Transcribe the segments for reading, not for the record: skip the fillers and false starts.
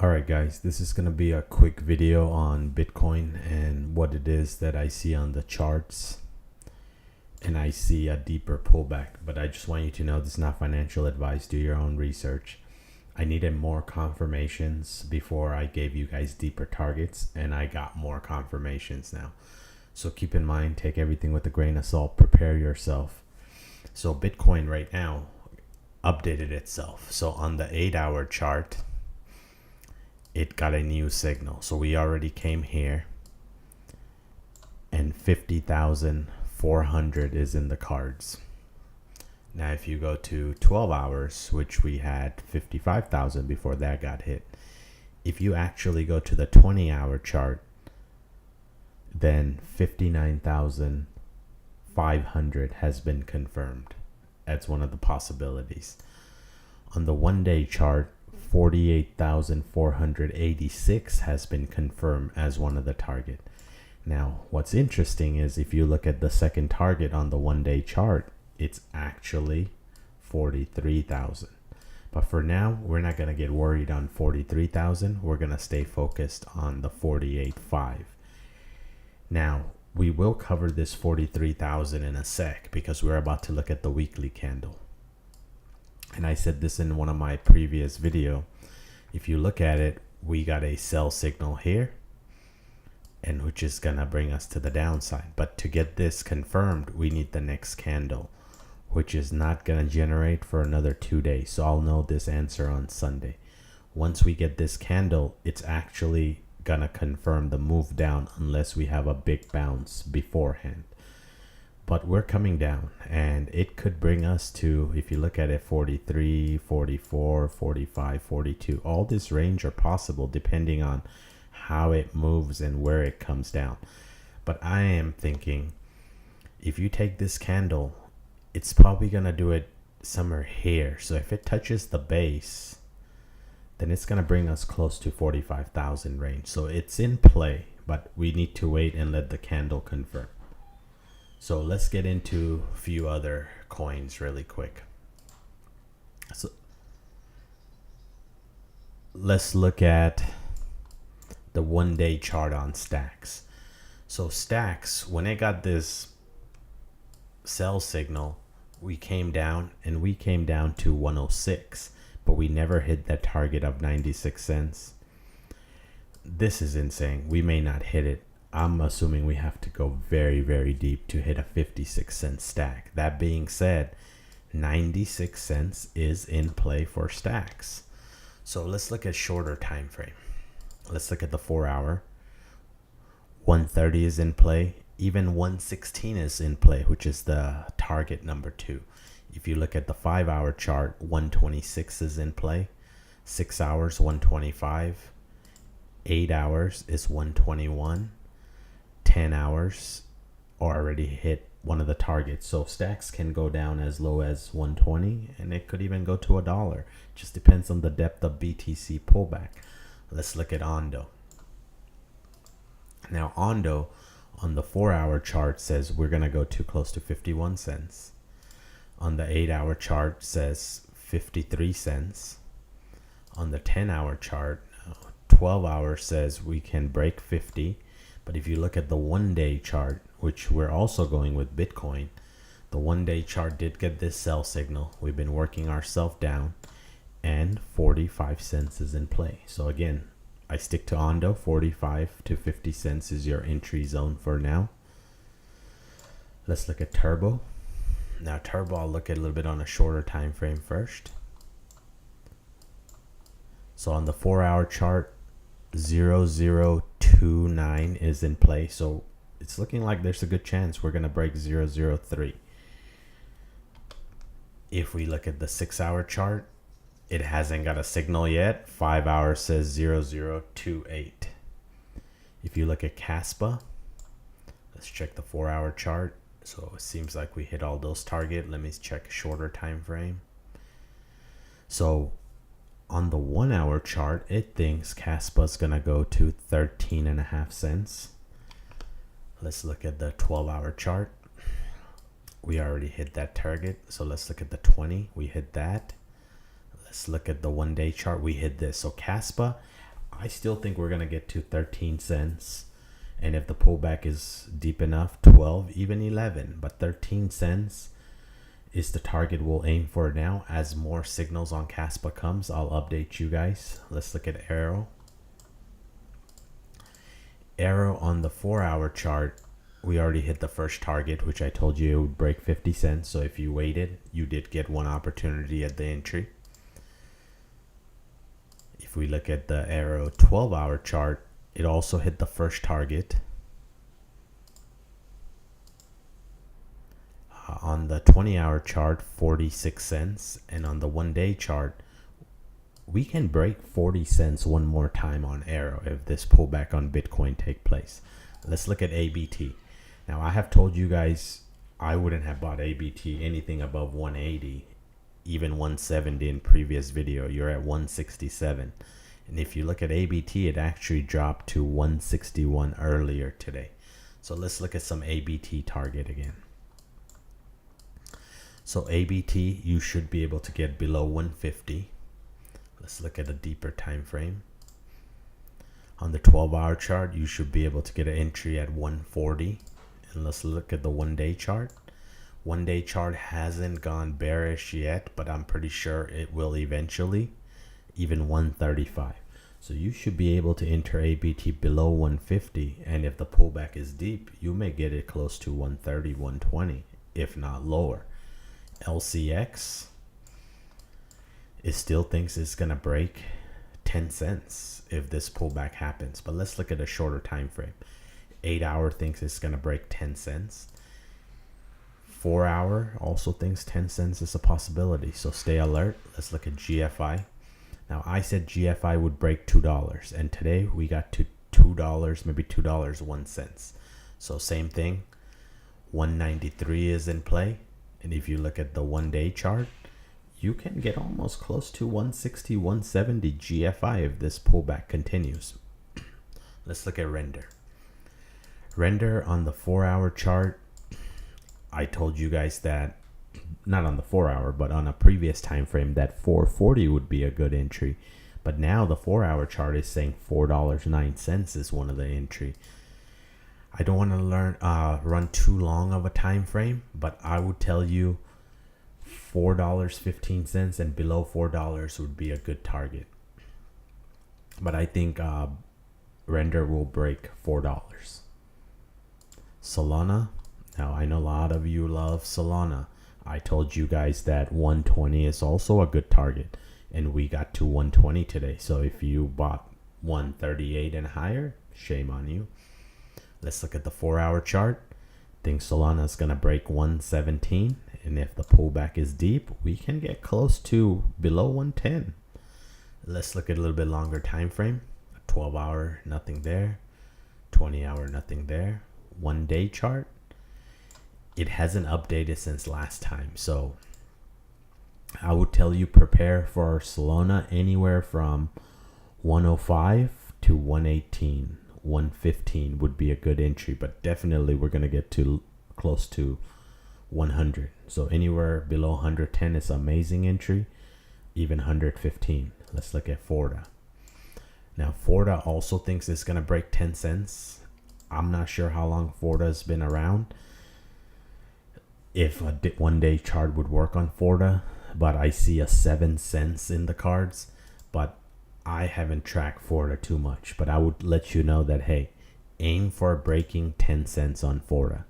Alright guys, this is going to be a quick video on Bitcoin and what it is that I see on the charts. And I see a deeper pullback, but I just want you to know this is not financial advice. Do your own research. I needed more confirmations before I gave you guys deeper targets, and I got more confirmations now. So keep in mind, take everything with a grain of salt, prepare yourself. So Bitcoin right now updated itself. So on the 8-hour chart, it got a new signal. So we already came here and 50,400 is in the cards. Now if you go to 12 hours, which we had 55,000 before that got hit, if you actually go to the 20-hour chart, then 59,500 has been confirmed. That's one of the possibilities. On the one-day chart, 48,486 has been confirmed as one of the target. Now, what's interesting is if you look at the second target on the one-day chart, it's actually 43,000. But for now, we're not going to get worried on 43,000. We're going to stay focused on the 48.5. Now, we will cover this 43,000 in a sec because we're about to look at the weekly candle. And I said this in one of my previous video. If you look at it, we got a sell signal here, and which is gonna bring us to the downside. But to get this confirmed, we need the next candle, which is not gonna generate for another 2 days. So I'll know this answer on Sunday. Once we get this candle, it's actually gonna confirm the move down unless we have a big bounce beforehand. But we're coming down, and it could bring us to, if you look at it, 43, 44, 45, 42. All this range are possible depending on how it moves and where it comes down. But I am thinking, if you take this candle, it's probably going to do it somewhere here. So if it touches the base, then it's going to bring us close to 45,000 range. So it's in play, but we need to wait and let the candle confirm. So let's get into a few other coins really quick. So let's look at the one-day chart on STX. So STX, when it got this sell signal, we came down, and we came down to 106, but we never hit that target of 96 cents. This is insane. We may not hit it. I'm assuming we have to go very, very deep to hit a 56-cent stack. That being said, 96 cents is in play for STX. So let's look at shorter time frame. Let's look at the 4-hour. 130 is in play. Even 116 is in play, which is the target number 2. If you look at the 5-hour chart, 126 is in play. 6 hours, 125. 8 hours is 121. 10 hours already hit one of the targets. So STX can go down as low as 120, and it could even go to $1. Just depends on the depth of BTC pullback. Let's look at ONDO. Now ONDO on the 4-hour chart says we're going to go to close to 51 cents. On the 8-hour chart says 53 cents. On the 10-hour chart, 12 hours says we can break 50. But if you look at the one-day chart, which we're also going with Bitcoin, the one-day chart did get this sell signal. We've been working ourselves down, and 45 cents is in play. So again, I stick to ONDO. 45 to 50 cents is your entry zone for now. Let's look at Turbo. Now Turbo, I'll look at a little bit on a shorter time frame first. So on the 4-hour chart, 0029 is in play. So it's looking like there's a good chance we're going to break 003. If we look at the 6-hour chart, it hasn't got a signal yet. 5 hours says 0028. If you look at KASPA, let's check the 4-hour chart. So it seems like we hit all those targets. Let me check a shorter time frame. So on the 1-hour chart, it thinks KASPA is going to go to 13.5 cents. Let's look at the 12-hour chart. We already hit that target. So let's look at the 20. We hit that. Let's look at the one-day chart. We hit this. So KASPA, I still think we're gonna get to 13 cents, and if the pullback is deep enough, 12, even 11. But 13 cents is the target we'll aim for now. As more signals on KAS comes, I'll update you guys. Let's look at AERO. AERO on the 4-hour chart, we already hit the first target, which I told you it would break 50 cents. So if you waited, you did get one opportunity at the entry. If we look at the AERO 12-hour chart, it also hit the first target. On the 20-hour chart, 46 cents. And on the 1-day chart, we can break 40 cents one more time on AERO if this pullback on Bitcoin take place. Let's look at ABT. Now, I have told you guys I wouldn't have bought ABT anything above 180, even 170 in previous video. You're at 167. And if you look at ABT, it actually dropped to 161 earlier today. So let's look at some ABT target again. So ABT, you should be able to get below 150. Let's look at a deeper time frame. On the 12-hour chart, you should be able to get an entry at 140. And let's look at the 1-day chart. 1-day chart hasn't gone bearish yet, but I'm pretty sure it will eventually, even 135. So you should be able to enter ABT below 150. And if the pullback is deep, you may get it close to 130, 120, if not lower. LCX, it still thinks it's going to break 10 cents if this pullback happens. But let's look at a shorter time frame. 8-hour thinks it's going to break 10 cents. 4-hour also thinks 10 cents is a possibility. So stay alert. Let's look at GFI. Now, I said GFI would break $2. And today we got to $2, maybe $2.01. So same thing. 193 is in play. And if you look at the 1-day chart, you can get almost close to 160, 170 GFI if this pullback continues. Let's look at Render. Render on the 4-hour chart, I told you guys that, not on the 4-hour, but on a previous time frame, that 440 would be a good entry. But now the 4-hour chart is saying $4.09 is one of the entry. I don't want to run too long of a time frame, but I would tell you $4.15 and below $4 would be a good target. But I think Render will break $4. Solana. Now, I know a lot of you love Solana. I told you guys that 120 is also a good target, and we got to 120 today. So if you bought 138 and higher, shame on you. Let's look at the 4-hour chart. I think Solana is going to break 117. And if the pullback is deep, we can get close to below 110. Let's look at a little bit longer time frame. 12-hour, nothing there. 20-hour, nothing there. 1-day chart. It hasn't updated since last time. So I would tell you prepare for Solana anywhere from 105 to 118. 115 would be a good entry, but definitely we're going to get to close to 100. So anywhere below 110 is amazing entry, even 115. Let's look at Forda. Now Forda also thinks it's going to break 10 cents. I'm not sure how long Forda has been around, if a 1-day chart would work on Forda, but I see a 7 cents in the cards. But I haven't tracked Forda too much, but I would let you know that, hey, aim for breaking 10 cents on Forda.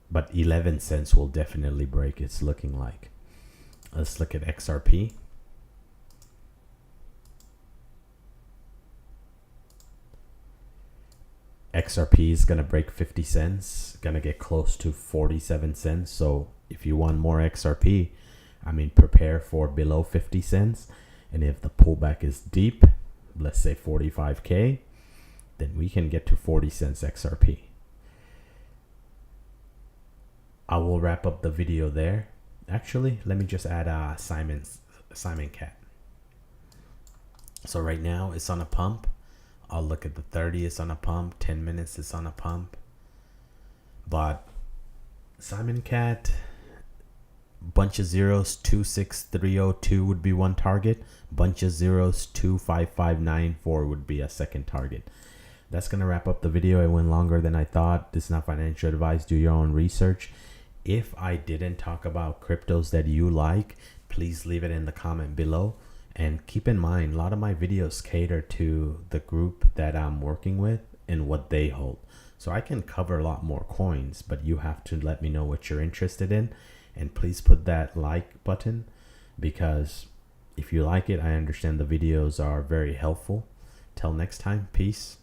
But 11 cents will definitely break, it's looking like. Let's look at XRP. XRP is going to break 50 cents, going to get close to 47 cents. So if you want more XRP, I mean, prepare for below 50 cents. And if the pullback is deep, let's say 45K, then we can get to 40 cents XRP. I will wrap up the video there. Actually, let me just add Simon Cat. So right now it's on a pump. I'll look at the 30, it's on a pump. 10 minutes, it's on a pump. But Simon Cat, bunch of zeros 26302 would be one target. Bunch of zeros 25594 would be a second target. That's going to wrap up the video. It went longer than I thought. This is not financial advice. Do your own research. If I didn't talk about cryptos that you like, please leave it in the comment below. And keep in mind, a lot of my videos cater to the group that I'm working with and what they hold. So I can cover a lot more coins, but you have to let me know what you're interested in. And please put that like button, because if you like it, I understand the videos are very helpful. Till next time, peace.